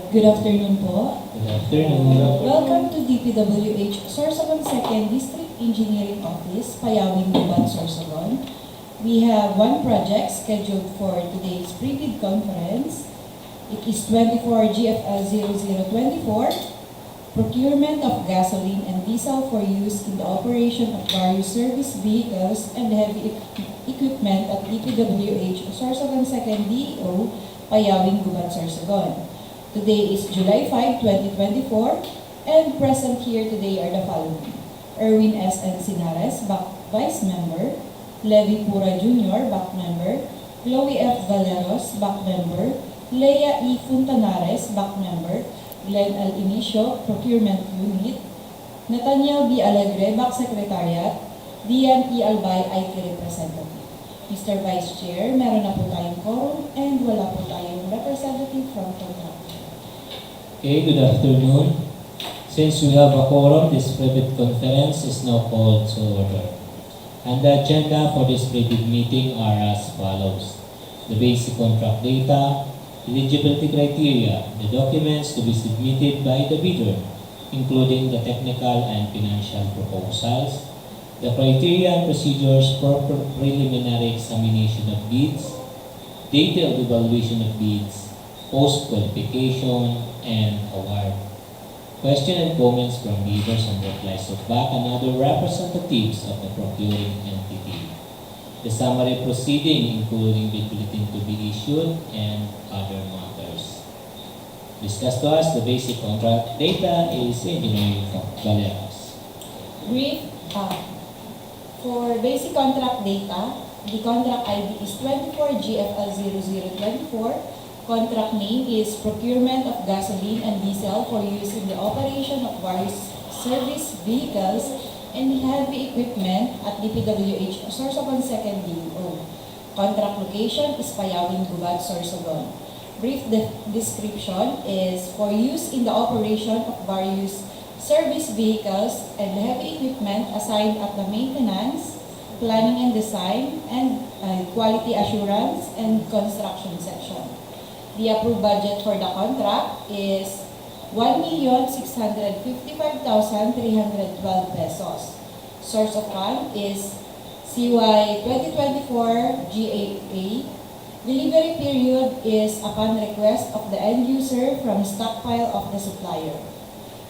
Good afternoon po. Good afternoon. Welcome to DPWH Sorsogon 2nd District Engineering Office, Payawing, Gubat, Sorsogon. We have one project scheduled for today's pre-bid conference. It is 24 GFL 0024, procurement of gasoline and diesel for use in the operation of various service vehicles and heavy equipment at DPWH Sorsogon 2nd DEO, Payawing, Gubat, Sorsogon. Today is July 5, 2024, and present here today are the following: Erwin S. Encinares, back Vice Member; Levi Pura Jr., back Member; Chloe F. Valeros, back Member; Leia E. Funtanares, back Member; Glenn L. Inicio, Procurement Unit; Nathaniel B. Alegre, back Secretariat; Dian E. Albay, IT Representative. Mr. Vice Chair, meron na po tayong quorum and wala po tayong representative from contractor. Okay, good afternoon. Since we have a quorum, this private conference is now called to order. And the agenda for this private meeting are as follows: the basic contract data, eligibility criteria, the documents to be submitted by the bidder, including the technical and financial proposals, the criteria and procedures for preliminary examination of bids, detailed evaluation of bids, post-qualification, and award. Question and comments from bidders and replies of back and other representatives of the procuring entity. The summary proceeding, including bid bulletin to be issued, and other matters. Discuss to us the basic contract data is Engineering Valeros. Brief. For basic contract data, the contract ID is 24 GFL 0024. Contract name is Procurement of Gasoline and Diesel for use in the operation of various service vehicles and heavy equipment at DPWH Sorsogon 2nd DEO. Contract location is Payawing, Gubat, Sorsogon. Brief description is for use in the operation of various service vehicles and heavy equipment assigned at the maintenance, planning and design, and quality assurance and construction section. The approved budget for the contract is 1,655,312 pesos. Source of fund is CY 2024 GAA. Delivery period is upon request of the end user from stockpile of the supplier.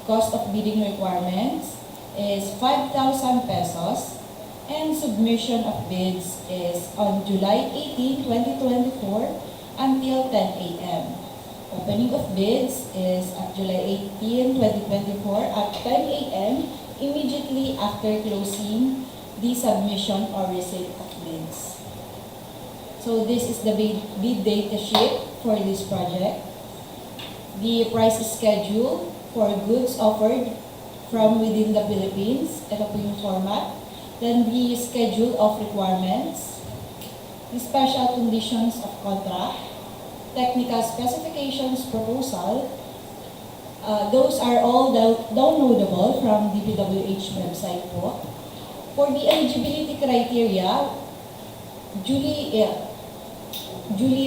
Cost of bidding requirements is 5,000 pesos, and submission of bids is on July 18, 2024 until 10 a.m. Opening of bids is at July 18, 2024 at 10 a.m. immediately after closing the submission or receipt of bids. So this is the bid data sheet for this project. The price schedule for goods offered from within the Philippines. Ito po yung format. Then the schedule of requirements, the special conditions of contract, technical specifications proposal. Those are all downloadable from DPWH website po. For the eligibility criteria, duly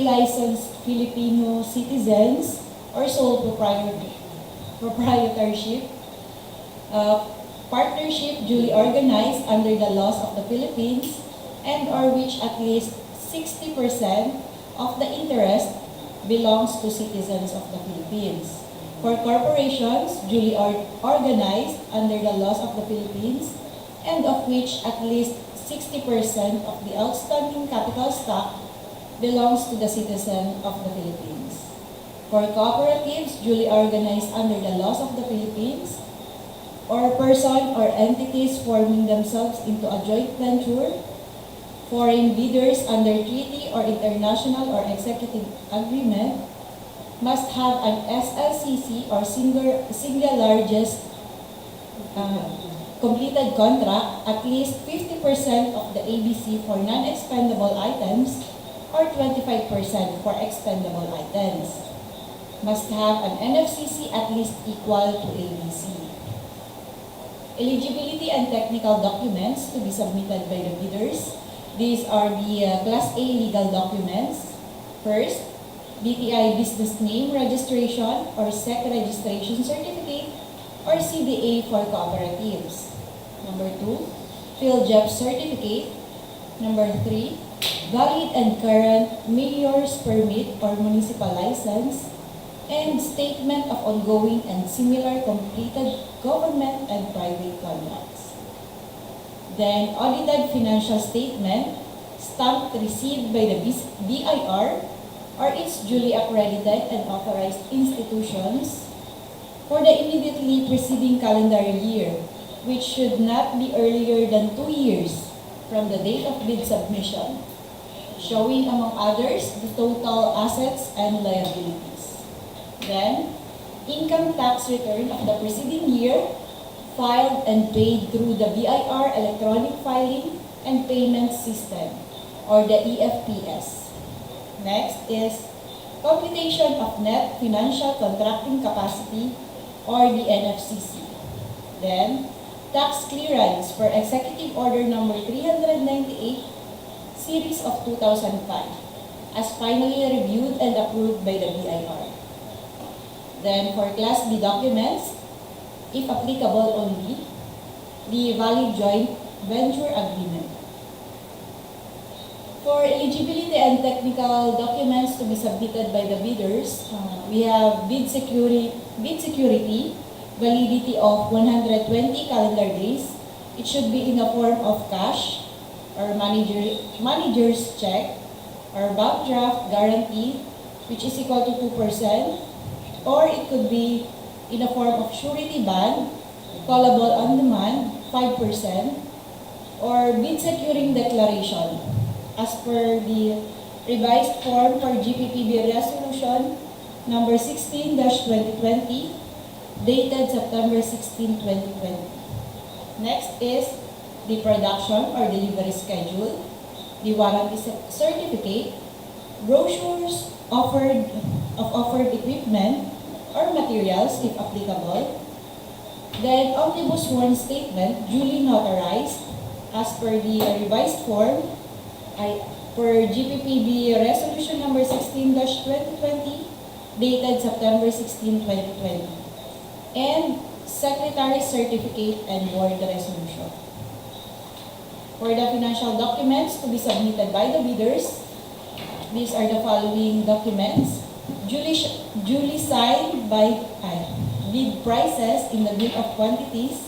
licensed Filipino citizens or sole proprietorship, partnership duly organized under the laws of the Philippines and or which at least 60% of the interest belongs to citizens of the Philippines. For corporations duly organized under the laws of the Philippines and of which at least 60% of the outstanding capital stock belongs to the citizen of the Philippines. For cooperatives duly organized under the laws of the Philippines, or person or entities forming themselves into a joint venture, foreign bidders under treaty or international or executive agreement must have an SLCC or single largest completed contract, at least 50% of the ABC for non-expendable items or 25% for expendable items. Must have an NFCC at least equal to ABC. Eligibility and technical documents to be submitted by the bidders. These are the Class A legal documents. First, DTI Business Name Registration or SEC Registration Certificate or CDA for cooperatives. Number 2, PhilJEP Certificate. Number 3, valid and current mayor's permit or municipal license, and statement of ongoing and similar completed government and private contracts. Then, audited financial statement, stamped received by the BIR or its duly accredited and authorized institutions for the immediately preceding calendar year, which should not be earlier than 2 years from the date of bid submission, showing among others the total assets and liabilities. Then, income tax return of the preceding year filed and paid through the BIR electronic filing and payment system or the EFPS. Next is computation of net financial contracting capacity or the NFCC. Then, tax clearance for Executive Order number 398 series of 2005 as finally reviewed and approved by the BIR. Then for Class B documents, if applicable only, the valid joint venture agreement. For eligibility and technical documents to be submitted by the bidders, we have bid security, validity of 120 calendar days. It should be in the form of cash or manager's check or bank draft guarantee, which is equal to 2%, or it could be in the form of surety bond, callable on demand, 5%, or bid securing declaration, as per the revised form for GPPB Resolution number 16-2020, dated September 16, 2020. Next is the production or delivery schedule, the warranty certificate, brochures of offered equipment or materials if applicable, then omnibus sworn statement duly notarized as per the revised form per GPPB Resolution number 16-2020, dated September 16, 2020, and Secretary's Certificate and Board Resolution. For the financial documents to be submitted by the bidders, these are the following documents: duly signed by bid prices in the bill of quantities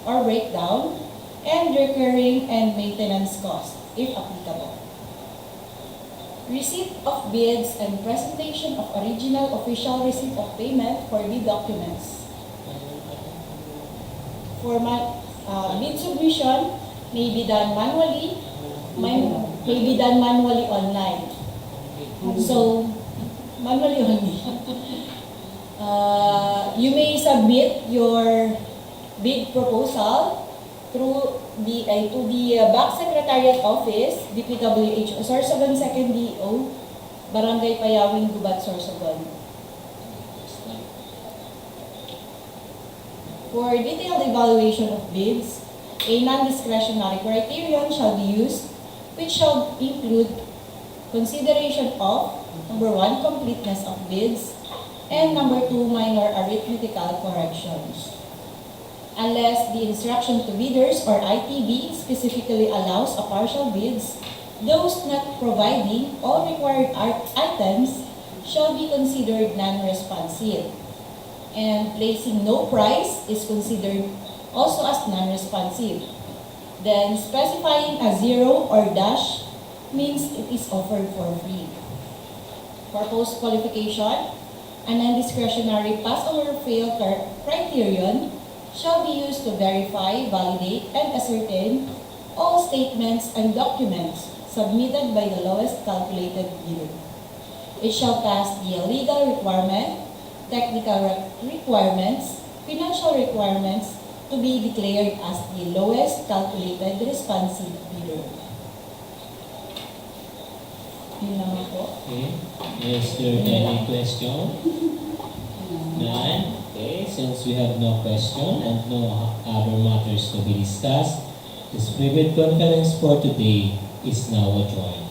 or breakdown, and recurring and maintenance costs, if applicable. Receipt of bids and presentation of original official receipt of payment for bid documents. For bid submission may be done manually, may be done manually online. So, manually only. You may submit your bid proposal through to the Back Secretariat Office, DPWH Sorsogon 2nd DO, Barangay Payawing, Gubat, Sorsogon. For detailed evaluation of bids, a non-discretionary criterion shall be used, which shall include consideration of, number 1, completeness of bids, and number 2, minor arithmetical corrections. Unless the instruction to bidders or ITB specifically allows a partial bids, those not providing all required items shall be considered non-responsive. And placing no price is considered also as non-responsive. Then specifying a zero or dash means it is offered for free. For post-qualification, a non-discretionary pass or fail criterion shall be used to verify, validate, and ascertain all statements and documents submitted by the lowest calculated bidder. It shall pass the legal requirement, technical requirements, financial requirements to be declared as the lowest calculated responsive bidder. Yun naman po. Okay. Is there any question? None? Okay. Since we have no question and no other matters to be discussed, this private conference for today is now adjourned.